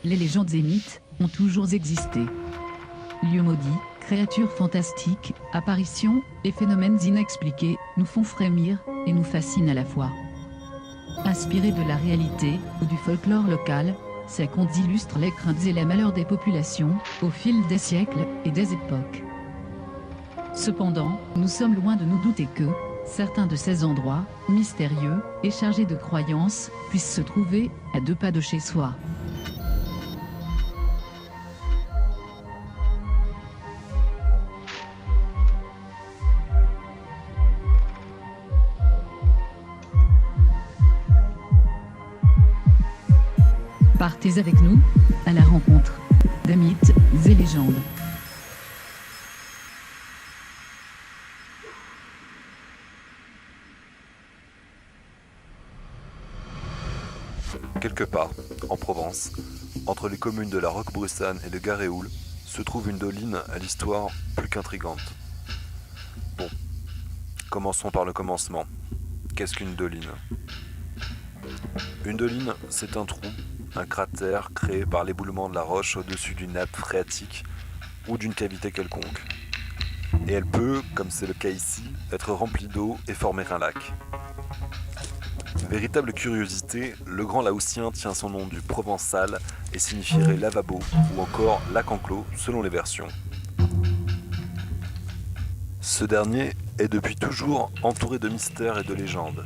Les légendes et mythes ont toujours existé. Lieux maudits, créatures fantastiques, apparitions et phénomènes inexpliqués nous font frémir et nous fascinent à la fois. Inspirés de la réalité ou du folklore local, ces contes illustrent les craintes et les malheurs des populations au fil des siècles et des époques. Cependant, nous sommes loin de nous douter que certains de ces endroits, mystérieux et chargés de croyances, puissent se trouver à 2 pas de chez soi. Partez avec nous à la rencontre des mythes et légendes. Quelque part, en Provence, entre les communes de la Roquebrussanne et de Garéoul, se trouve une doline à l'histoire plus qu'intrigante. Bon, commençons par le commencement. Qu'est-ce qu'une doline ? Une doline, c'est un trou, un cratère créé par l'éboulement de la roche au-dessus d'une nappe phréatique ou d'une cavité quelconque. Et elle peut, comme c'est le cas ici, être remplie d'eau et former un lac. Véritable curiosité, le Grand Laoussien tient son nom du provençal et signifierait lavabo ou encore lac enclos selon les versions. Ce dernier est depuis toujours entouré de mystères et de légendes.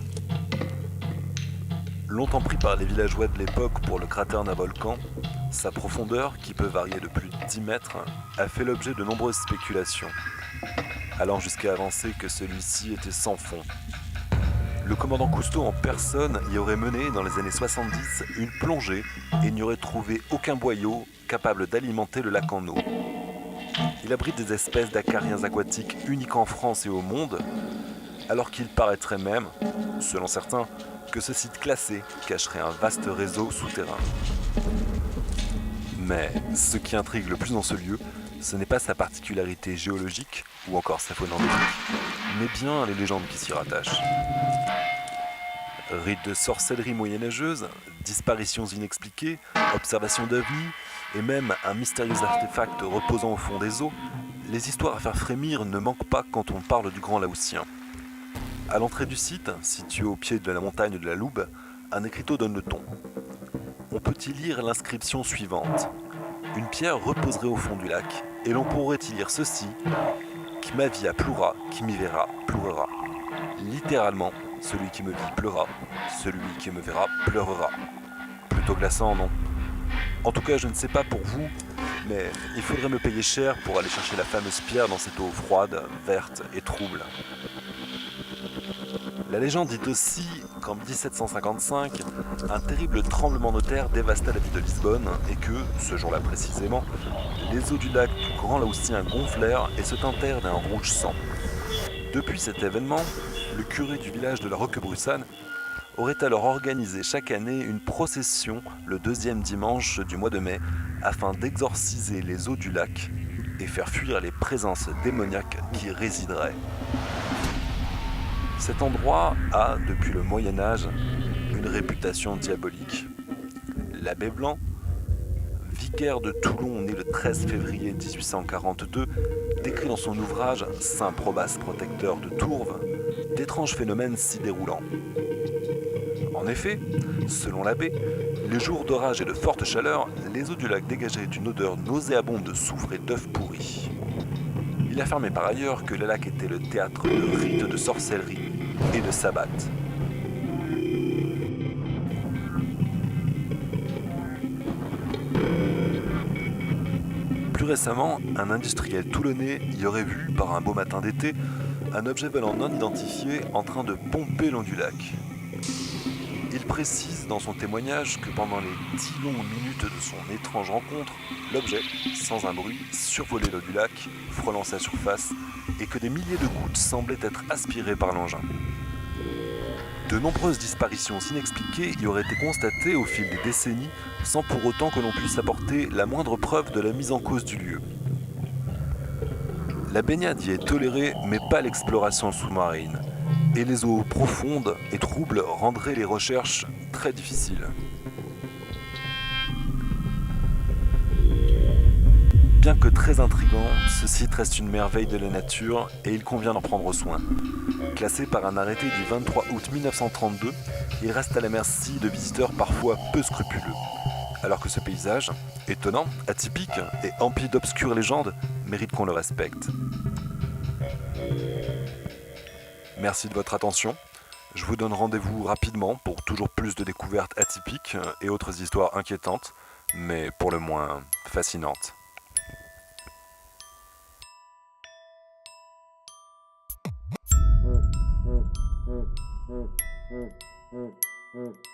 Longtemps pris par les villageois de l'époque pour le cratère d'un volcan, sa profondeur, qui peut varier de plus de 10 mètres, a fait l'objet de nombreuses spéculations, allant jusqu'à avancer que celui-ci était sans fond. Le commandant Cousteau en personne y aurait mené, dans les années 70, une plongée et n'y aurait trouvé aucun boyau capable d'alimenter le lac en eau. Il abrite des espèces d'acariens aquatiques uniques en France et au monde, alors qu'il paraîtrait même, selon certains, que ce site classé cacherait un vaste réseau souterrain. Mais ce qui intrigue le plus dans ce lieu, ce n'est pas sa particularité géologique ou encore sa faune endémique, mais bien les légendes qui s'y rattachent. Rites de sorcellerie moyenâgeuse, disparitions inexpliquées, observations d'ovnis et même un mystérieux artefact reposant au fond des eaux, les histoires à faire frémir ne manquent pas quand on parle du Grand Laoussien. À l'entrée du site, situé au pied de la montagne de la Loube, un écriteau donne le ton. On peut y lire l'inscription suivante. Une pierre reposerait au fond du lac, et l'on pourrait y lire ceci. Qui ma vie ploura, qui m'y verra, pleurera. Littéralement, celui qui me vit pleura, celui qui me verra pleurera. Plutôt glaçant, non ? En tout cas, je ne sais pas pour vous, mais il faudrait me payer cher pour aller chercher la fameuse pierre dans cette eau froide, verte et trouble. La légende dit aussi qu'en 1755, un terrible tremblement de terre dévasta la ville de Lisbonne et que, ce jour-là précisément, les eaux du lac du Grand Laoussien gonflèrent et se teintèrent d'un rouge sang. Depuis cet événement, le curé du village de la Roquebrussanne aurait alors organisé chaque année une procession le 2e dimanche du mois de mai afin d'exorciser les eaux du lac et faire fuir les présences démoniaques qui y résideraient. Cet endroit a, depuis le Moyen-Âge, une réputation diabolique. L'abbé Blanc, vicaire de Toulon né le 13 février 1842, décrit dans son ouvrage « Saint Probace protecteur de Tourves » d'étranges phénomènes s'y déroulant. En effet, selon l'abbé, les jours d'orage et de forte chaleur, les eaux du lac dégageaient une odeur nauséabonde de soufre et d'œufs pourris. Il affirmait par ailleurs que le lac était le théâtre de rites de sorcellerie et de sabbat. Plus récemment, un industriel toulonnais y aurait vu, par un beau matin d'été, un objet volant non identifié en train de pomper le long du lac. Il précise dans son témoignage que pendant les 10 longues minutes de son étrange rencontre, l'objet, sans un bruit, survolait l'eau du lac, frôlant sa surface, et que des milliers de gouttes semblaient être aspirées par l'engin. De nombreuses disparitions inexpliquées y auraient été constatées au fil des décennies, sans pour autant que l'on puisse apporter la moindre preuve de la mise en cause du lieu. La baignade y est tolérée, mais pas l'exploration sous-marine. Et les eaux profondes et troubles rendraient les recherches très difficiles. Bien que très intrigant, ce site reste une merveille de la nature et il convient d'en prendre soin. Classé par un arrêté du 23 août 1932, il reste à la merci de visiteurs parfois peu scrupuleux. Alors que ce paysage, étonnant, atypique et empli d'obscures légendes, mérite qu'on le respecte. Merci de votre attention. Je vous donne rendez-vous rapidement pour toujours plus de découvertes atypiques et autres histoires inquiétantes, mais pour le moins fascinantes. Mm.